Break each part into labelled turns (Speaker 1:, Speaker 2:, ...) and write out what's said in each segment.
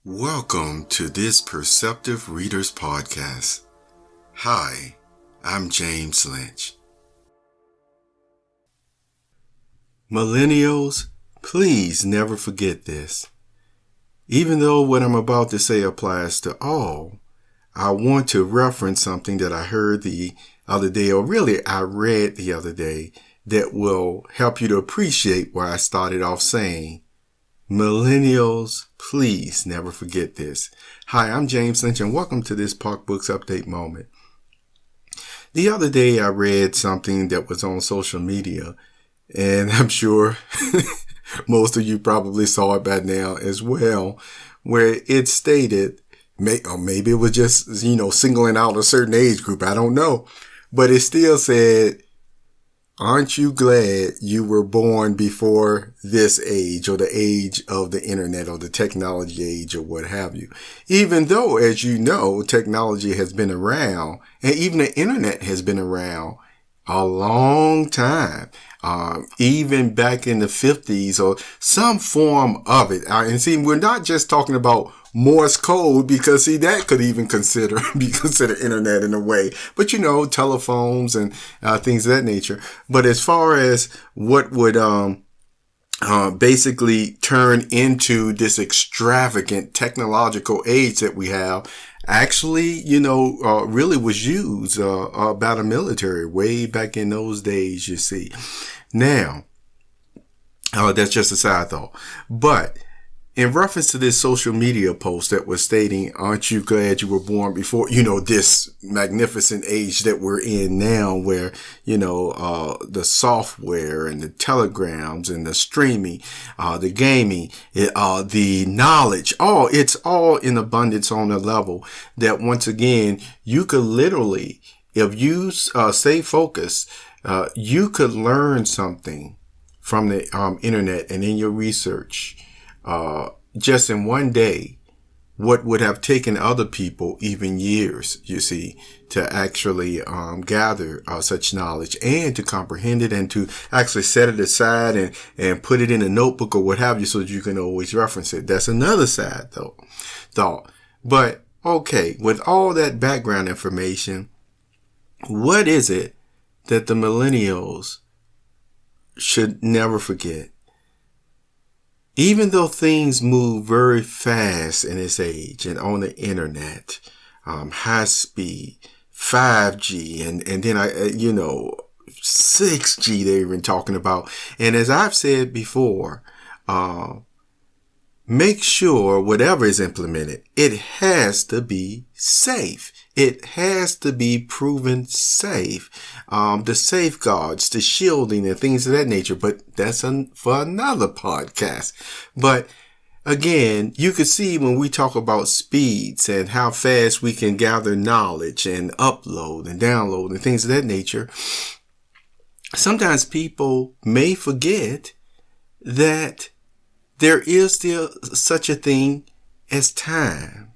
Speaker 1: Welcome to this Perceptive Readers Podcast. Hi, I'm James Lynch. Millennials, please never forget this. Even though what I'm about to say applies to all, I want to reference something that I heard the other day, or really I read the other day, that will help you to appreciate where I started off saying, Millennials, please never forget this. Hi, I'm James Lynch and welcome to this Park Books Update moment. The other day I read something that was on social media, and I'm sure most of you probably saw it by now as well, where it stated, or maybe it was just, singling out a certain age group, I don't know, but it still said, aren't you glad you were born before this age, or the age of the internet, or the technology age, or what have you? Even though, as you know, technology has been around, and even the internet has been around a long time, even back in the 50s, or some form of it. And see, we're not just talking about Morse code, because see, that could even be considered internet in a way, but telephones and things of that nature. But as far as what would basically turn into this extravagant technological age that we have, actually, really was used by the military way back in those days, you see. Now, that's just a side thought. But in reference to this social media post that was stating, aren't you glad you were born before, this magnificent age that we're in now, where, the software and the telegrams and the streaming, the gaming, the knowledge, it's all in abundance on a level that once again, you could literally, if you stay focused, you could learn something from the internet and in your research, just in one day, what would have taken other people even years, you see, to actually gather such knowledge and to comprehend it and to actually set it aside and put it in a notebook or what have you, so that you can always reference it. That's another side thought. But okay, with all that background information, what is it that the millennials should never forget? Even though things move very fast in this age and on the internet, high speed, 5G, and then 6G they're even talking about. And as I've said before, make sure whatever is implemented, it has to be safe. It has to be proven safe. The safeguards, the shielding and things of that nature. But that's for another podcast. But again, you can see when we talk about speeds and how fast we can gather knowledge and upload and download and things of that nature, sometimes people may forget that there is still such a thing as time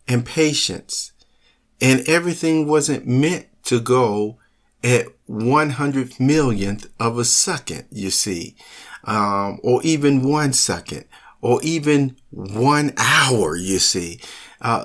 Speaker 1: and patience. And everything wasn't meant to go at 100 millionth of a second, you see, or even 1 second, or even 1 hour, you see.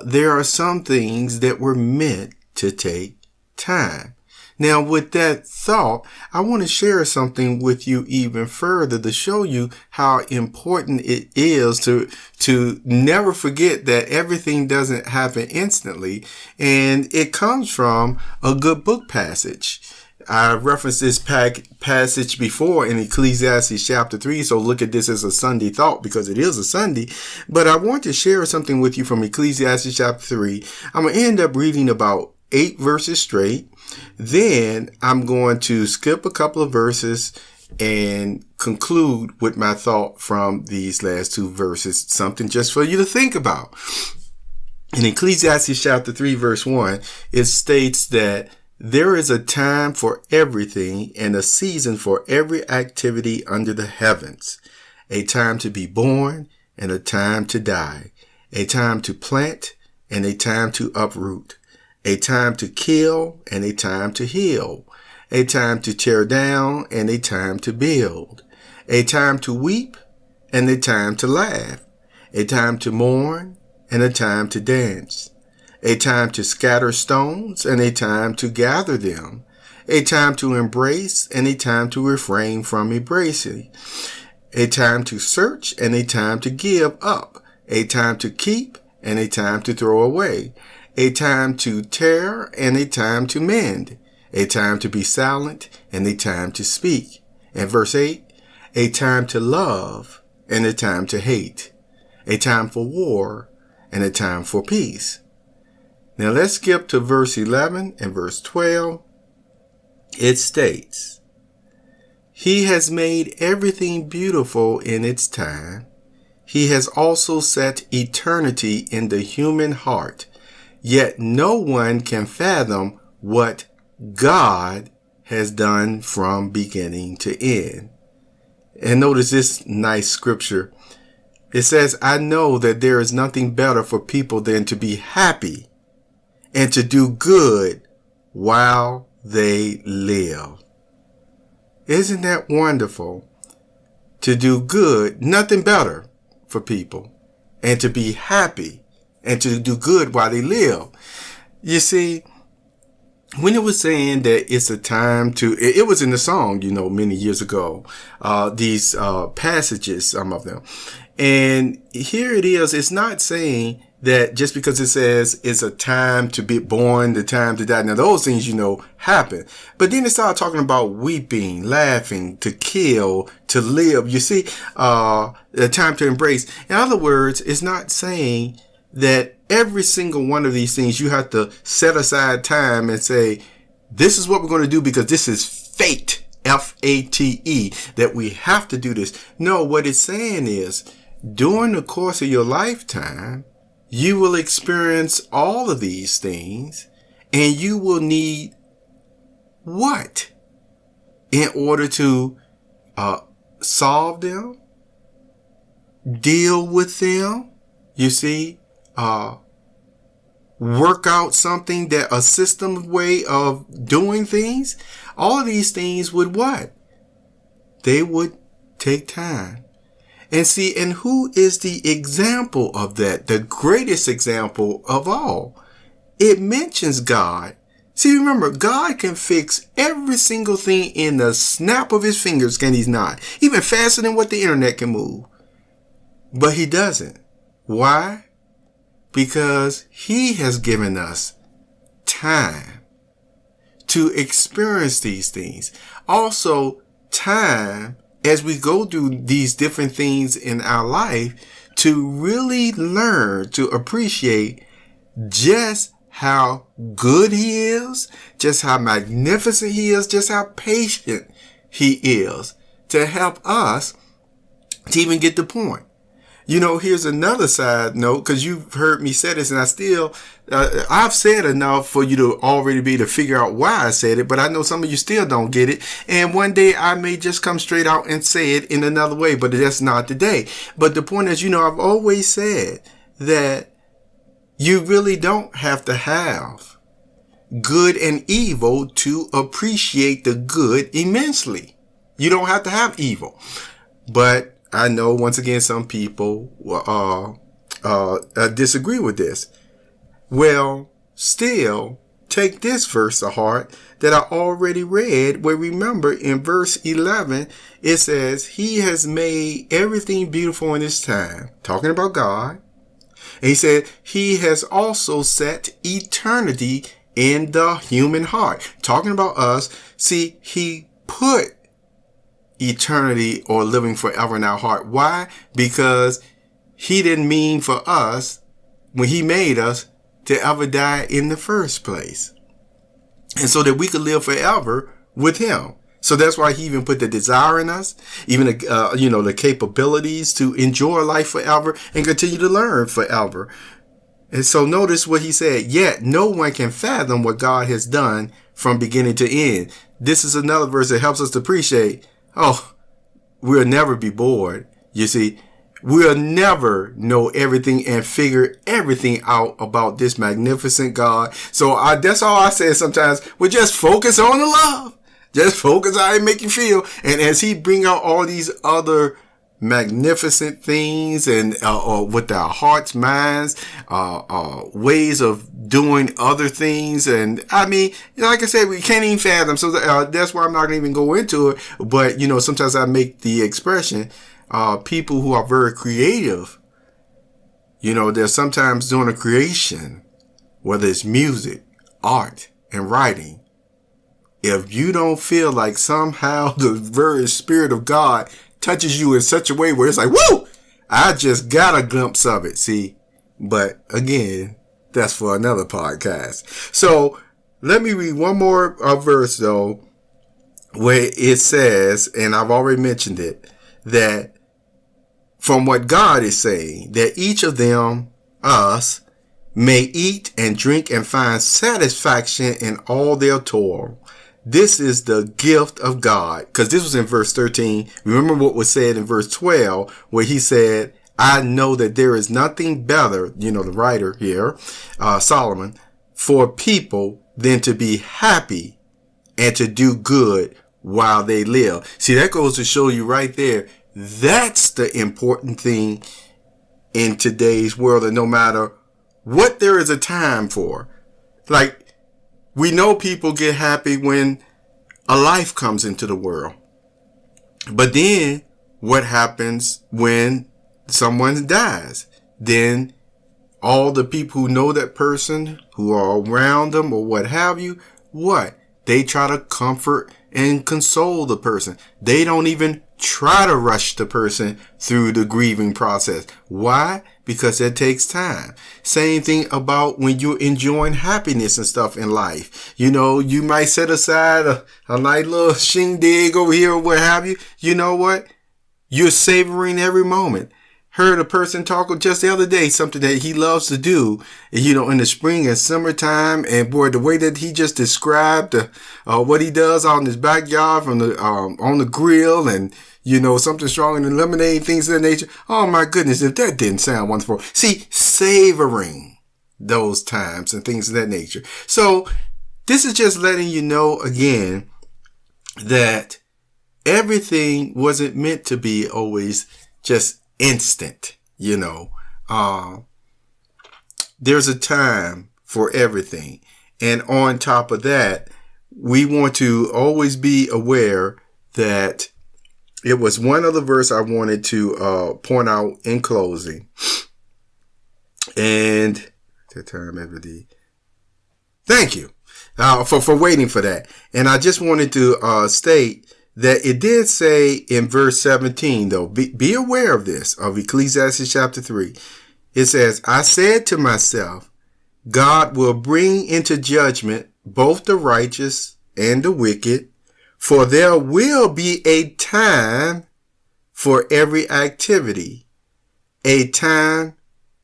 Speaker 1: There are some things that were meant to take time. Now, with that thought, I want to share something with you even further to show you how important it is to never forget that everything doesn't happen instantly. And it comes from a good book passage. I referenced this passage before in Ecclesiastes chapter 3. So look at this as a Sunday thought, because it is a Sunday. But I want to share something with you from Ecclesiastes chapter 3. I'm going to end up reading about 8 verses straight. Then I'm going to skip a couple of verses and conclude with my thought from these last 2 verses, something just for you to think about. In Ecclesiastes chapter 3 verse 1, it states that there is a time for everything and a season for every activity under the heavens, a time to be born and a time to die, a time to plant and a time to uproot, a time to kill and a time to heal, a time to tear down and a time to build, a time to weep and a time to laugh, a time to mourn and a time to dance, a time to scatter stones and a time to gather them, a time to embrace and a time to refrain from embracing, a time to search and a time to give up, a time to keep and a time to throw away, a time to tear and a time to mend, a time to be silent and a time to speak. And verse 8, a time to love and a time to hate, a time for war and a time for peace. Now let's skip to verse 11 and verse 12. It states, He has made everything beautiful in its time. He has also set eternity in the human heart. Yet no one can fathom what God has done from beginning to end. And notice this nice scripture. It says, I know that there is nothing better for people than to be happy and to do good while they live. Isn't that wonderful? To do good, nothing better for people, and to be happy and to do good while they live. You see, when it was saying that it's a time to, it was in the song, many years ago, these passages, some of them. And here it is. It's not saying that just because it says it's a time to be born, the time to die. Now, those things, happen. But then it started talking about weeping, laughing, to kill, to live. You see, the time to embrace. In other words, it's not saying that every single one of these things you have to set aside time and say, this is what we're going to do because this is fate, F-A-T-E, that we have to do this. No, what it's saying is during the course of your lifetime, you will experience all of these things and you will need what in order to solve them, deal with them, you see, work out something, that a system way of doing things. All of these things would what? They would take time. And see, and who is the example of that? The greatest example of all. It mentions God. See, remember, God can fix every single thing in the snap of his fingers, can he not? Even faster than what the internet can move. But he doesn't. Why? Because he has given us time to experience these things. Also, time as we go through these different things in our life to really learn to appreciate just how good he is, just how magnificent he is, just how patient he is to help us to even get the point. Here's another side note, because you've heard me say this, and I've said enough for you to already be able to figure out why I said it, but I know some of you still don't get it. And one day I may just come straight out and say it in another way, but that's not today. But the point is, I've always said that you really don't have to have good and evil to appreciate the good immensely. You don't have to have evil. But I know, once again, some people disagree with this. Well, still, take this verse to heart that I already read, where remember in verse 11, it says, He has made everything beautiful in his time. Talking about God. And he said, He has also set eternity in the human heart. Talking about us. See, he put eternity or living forever in our heart. Why? Because he didn't mean for us, when he made us, to ever die in the first place. And so that we could live forever with him. So that's why he even put the desire in us, even the capabilities to enjoy life forever and continue to learn forever. And so notice what he said, yet no one can fathom what God has done from beginning to end. This is another verse that helps us to appreciate, we'll never be bored. You see, we'll never know everything and figure everything out about this magnificent God. So that's all I say sometimes. We just focus on the love. Just focus on how it make you feel. And as he bring out all these other magnificent things and or with our hearts, minds, ways of doing other things. And I mean, like I said, we can't even fathom. So that's why I'm not going to even go into it. But, sometimes I make the expression, people who are very creative, they're sometimes doing a creation, whether it's music, art, and writing. If you don't feel like somehow the very Spirit of God touches you in such a way where it's like, woo, I just got a glimpse of it. See, but again, that's for another podcast. So let me read one more verse though, where it says, and I've already mentioned it, that from what God is saying, that each of them, us, may eat and drink and find satisfaction in all their toil. This is the gift of God. Because this was in verse 13. Remember what was said in verse 12, where he said, I know that there is nothing better, the writer here, Solomon, for people than to be happy and to do good while they live. See, that goes to show you right there. That's the important thing in today's world. And no matter what there is a time for, like, we know people get happy when a life comes into the world. But then what happens when someone dies? Then all the people who know that person, who are around them or what have you, what? They try to comfort and console the person. They don't even try to rush the person through the grieving process. Why? Because it takes time. Same thing about when you're enjoying happiness and stuff in life. You might set aside a nice little shindig over here or what have you. You know what? You're savoring every moment. Heard a person talk just the other day, something that he loves to do, in the spring and summertime. And boy, the way that he just described what he does out in his backyard from the on the grill and something strong in the lemonade, things of that nature. Oh my goodness, if that didn't sound wonderful. See, savoring those times and things of that nature. So this is just letting you know again that everything wasn't meant to be always just instant, there's a time for everything. And on top of that, we want to always be aware that it was one other verse I wanted to point out in closing. And that time every thank you for waiting for that. And I just wanted to state that it did say in verse 17, though, be aware of this, of Ecclesiastes chapter 3. It says, I said to myself, God will bring into judgment both the righteous and the wicked, for there will be a time for every activity, a time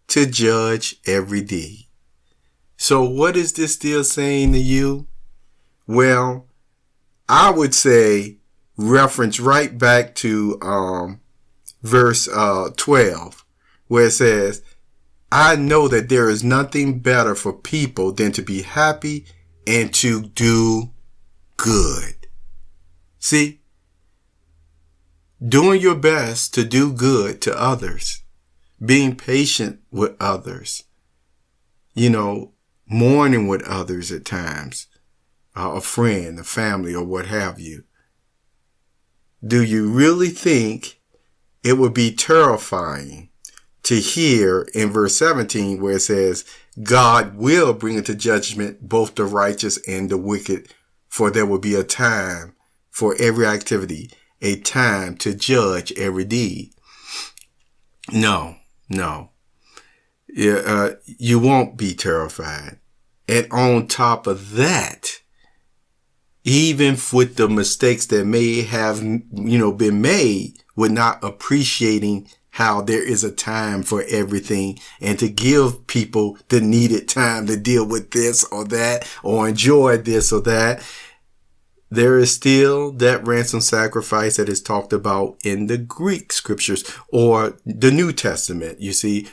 Speaker 1: to judge every deed. So what is this still saying to you? Well, I would say reference right back to verse 12, where it says, I know that there is nothing better for people than to be happy and to do good. See, doing your best to do good to others, being patient with others, mourning with others at times, a friend, a family, or what have you. Do you really think it would be terrifying to hear in verse 17 where it says, God will bring into judgment both the righteous and the wicked, for there will be a time for every activity, a time to judge every deed? No. You won't be terrified. And on top of that, even with the mistakes that may have, been made, with not appreciating how there is a time for everything and to give people the needed time to deal with this or that or enjoy this or that, there is still that ransom sacrifice that is talked about in the Greek scriptures or the New Testament,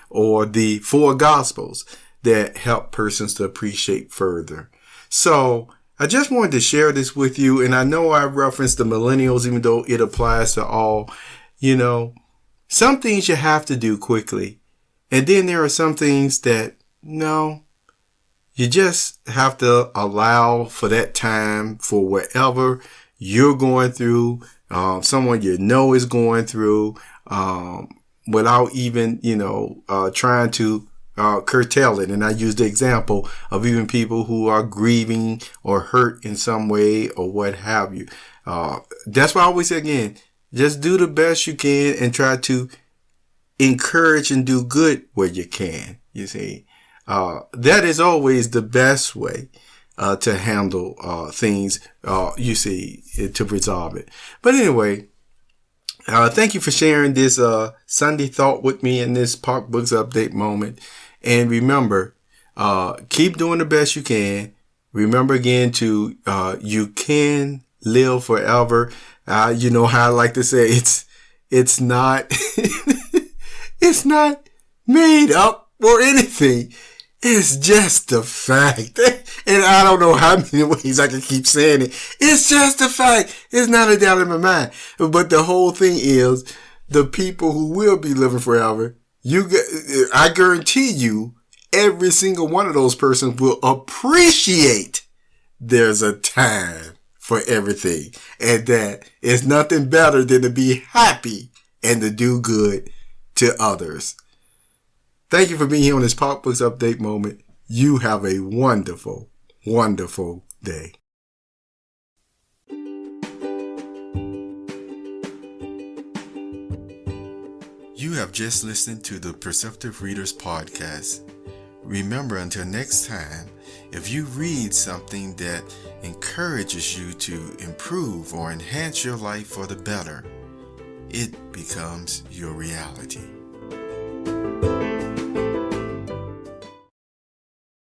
Speaker 1: or the four Gospels that help persons to appreciate further. So I just wanted to share this with you. And I know I referenced the millennials, even though it applies to all, Some things you have to do quickly. And then there are some things that, no, you just have to allow for that time for whatever you're going through, someone you know is going through, without even, trying to curtail it. And I use the example of even people who are grieving or hurt in some way or what have you. That's why I always say again, just do the best you can and try to encourage and do good where you can. You see, that is always the best way to handle things, you see, to resolve it. But anyway, thank you for sharing this Sunday thought with me in this Park Books Update moment. And remember, keep doing the best you can. Remember again to you can live forever. You know how I like to say it's not it's not made up or anything. It's just a fact. And I don't know how many ways I can keep saying it. It's just a fact. It's not a doubt in my mind. But the whole thing is the people who will be living forever, I guarantee you, every single one of those persons will appreciate there's a time for everything. And that it's nothing better than to be happy and to do good to others. Thank you for being here on this Pop Books Update moment. You have a wonderful, wonderful day. You have just listened to the Perceptive Readers Podcast. Remember, until next time, if you read something that encourages you to improve or enhance your life for the better, it becomes your reality.